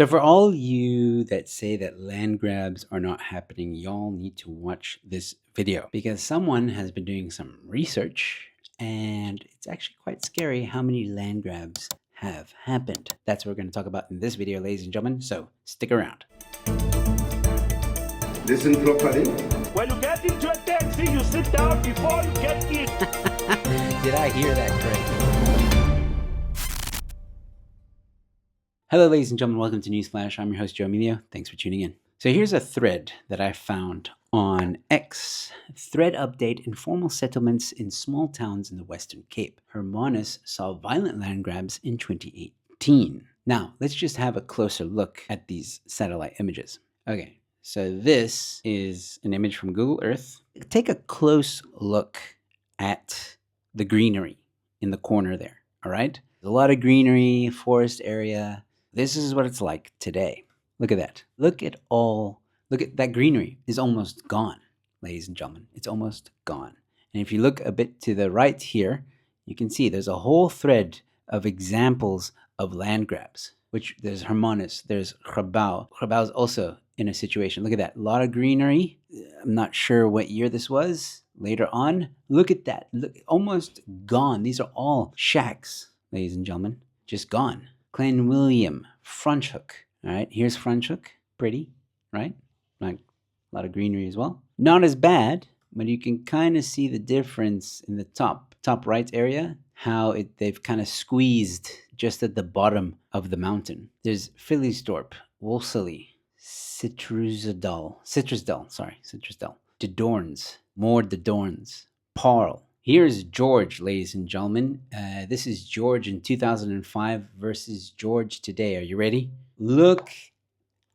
So for all you that say that land grabs are not happening, y'all need to watch this video because someone has been doing some research and it's actually quite scary how many land grabs have happened. That's what we're going to talk about in this video, ladies and gentlemen, so stick around. Listen properly. When you get into a taxi, you sit down before you get in. Did I hear that correctly? Hello, ladies and gentlemen. Welcome to Newsflash. I'm your host, Joe Emilio. Thanks for tuning in. So here's a thread that I found on X. Thread update: informal settlements in small towns in the Western Cape. Hermanus saw violent land grabs in 2018. Now, let's just have a closer look at these satellite images. Okay, so this is an image from Google Earth. Take a close look at the greenery in the corner there, all right? There's a lot of greenery, forest area. This is what it's like today. Look at that. Look at that greenery is almost gone, ladies and gentlemen. It's almost gone. And if you look a bit to the right here, you can see there's a whole thread of examples of land grabs, which there's Hermanus, there's Grabau. Grabau is also in a situation. Look at that. A lot of greenery. I'm not sure what year this was. Later on, look at that. Look, almost gone. These are all shacks, ladies and gentlemen. Just gone. Clan William, Franschhoek. All right, here's Franschhoek. Pretty, right? Like a lot of greenery as well. Not as bad, but you can kind of see the difference in the top right area, how they've kind of squeezed just at the bottom of the mountain. There's Philliesdorp, Wolseley, Citrusdal, De Doorns, Moor De Doorns, Paarl. Here's George, ladies and gentlemen. This is George in 2005 versus George today. Are you ready? Look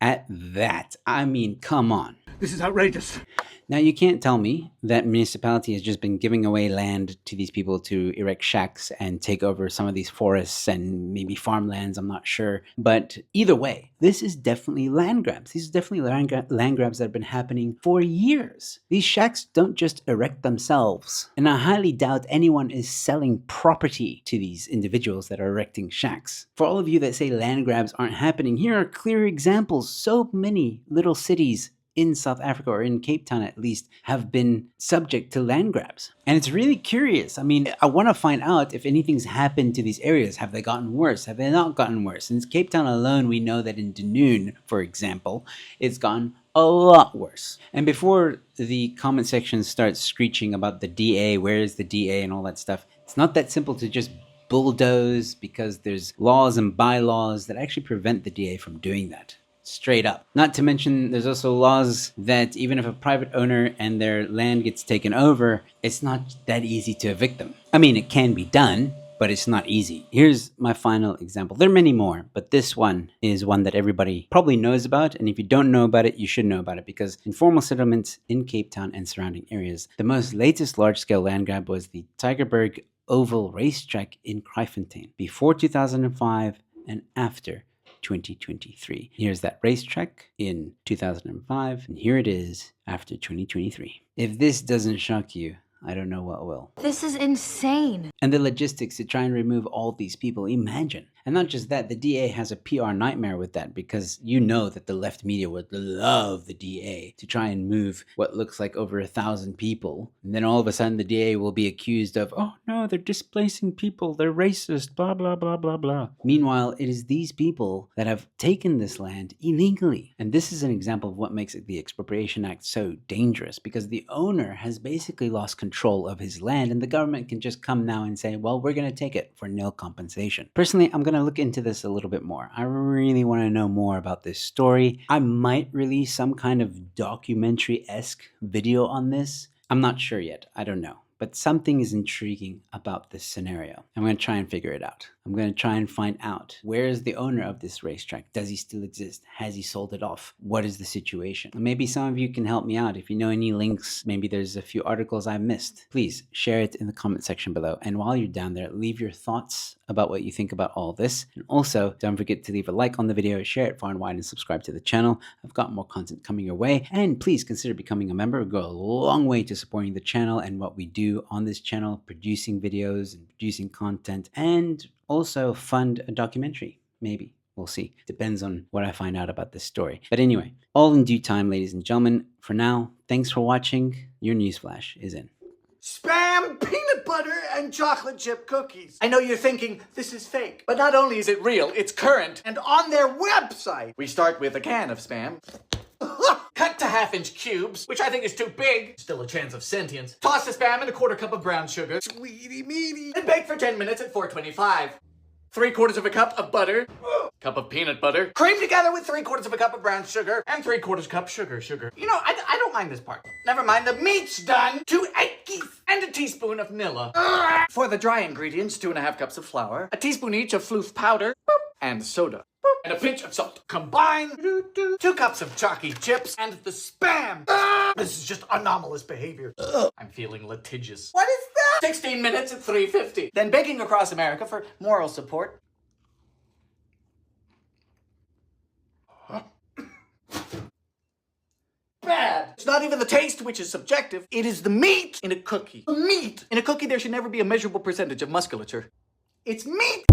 at that. I mean, come on. This is outrageous. Now, you can't tell me that municipality has just been giving away land to these people to erect shacks and take over some of these forests and maybe farmlands. I'm not sure. But either way, this is definitely land grabs. These are definitely land grabs that have been happening for years. These shacks don't just erect themselves. And I highly doubt anyone is selling property to these individuals that are erecting shacks. For all of you that say land grabs aren't happening, here are clear examples. So many little cities in South Africa, or in Cape Town at least, have been subject to land grabs. And it's really curious. I mean, I want to find out if anything's happened to these areas. Have they gotten worse? Have they not gotten worse? In Cape Town alone, we know that in Dunoon, for example, it's gotten a lot worse. And before the comment section starts screeching about the DA, where is the DA and all that stuff, it's not that simple to just bulldoze, because there's laws and bylaws that actually prevent the DA from doing that. Straight up. Not to mention, there's also laws that even if a private owner and their land gets taken over, it's not that easy to evict them. I mean, it can be done, but it's not easy. Here's my final example. There are many more, but this one is one that everybody probably knows about. And if you don't know about it, you should know about it, because informal settlements in Cape Town and surrounding areas, the most latest large-scale land grab was the Tygerberg Oval Racetrack in Kraaifontein before 2005 and after 2023. Here's that racetrack in 2005, and here it is after 2023. If this doesn't shock you, I don't know what will. This is insane. And the logistics to try and remove all these people, imagine. And not just that, the DA has a PR nightmare with that, because you know that the left media would love the DA to try and move what looks like over 1,000 people. And then all of a sudden the DA will be accused of, oh no, they're displacing people, they're racist, blah, blah, blah, blah, blah. Meanwhile, it is these people that have taken this land illegally. And this is an example of what makes the Expropriation Act so dangerous, because the owner has basically lost control of his land, and the government can just come now and say, well, we're going to take it for nil compensation. Personally, I'm going to look into this a little bit more. I really want to know more about this story. I might release some kind of documentary-esque video on this. I'm not sure yet. I don't know. But something is intriguing about this scenario. I'm going to try and figure it out. I'm going to try and find out, where is the owner of this racetrack? Does he still exist? Has he sold it off? What is the situation? Maybe some of you can help me out. If you know any links, maybe there's a few articles I missed. Please share it in the comment section below. And while you're down there, leave your thoughts about what you think about all this. And also, don't forget to leave a like on the video, share it far and wide, and subscribe to the channel. I've got more content coming your way. And please consider becoming a member. It will go a long way to supporting the channel and what we do on this channel, producing videos and producing content, and also fund a documentary, maybe. We'll see. Depends on what I find out about this story. But anyway, all in due time, ladies and gentlemen. For now, thanks for watching. Your newsflash is in. Spam, peanut butter, and chocolate chip cookies. I know you're thinking, this is fake. But not only is it real, it's current. And on their website, we start with a can of Spam. Cut to half-inch cubes, which I think is too big. Still a chance of sentience. Toss the Spam in a quarter cup of brown sugar. Sweetie meaty. And bake for 10 minutes at 425. 3/4 of a cup of butter. Cup of peanut butter. Cream together with 3/4 of a cup of brown sugar. And 3/4 cup sugar. You know, I don't mind this part. Never mind, the meat's done. 2 eggs and a teaspoon of Nilla. For the dry ingredients, 2½ cups of flour. A teaspoon each of floof powder. And soda. And a pinch of salt. Combine 2 cups of chalky chips and the Spam. This is just anomalous behavior. I'm feeling litigious. What is that? 16 minutes at 350. Then baking across America for moral support. Bad. It's not even the taste, which is subjective. It is the meat in a cookie. The meat in a cookie, there should never be a measurable percentage of musculature. It's meat.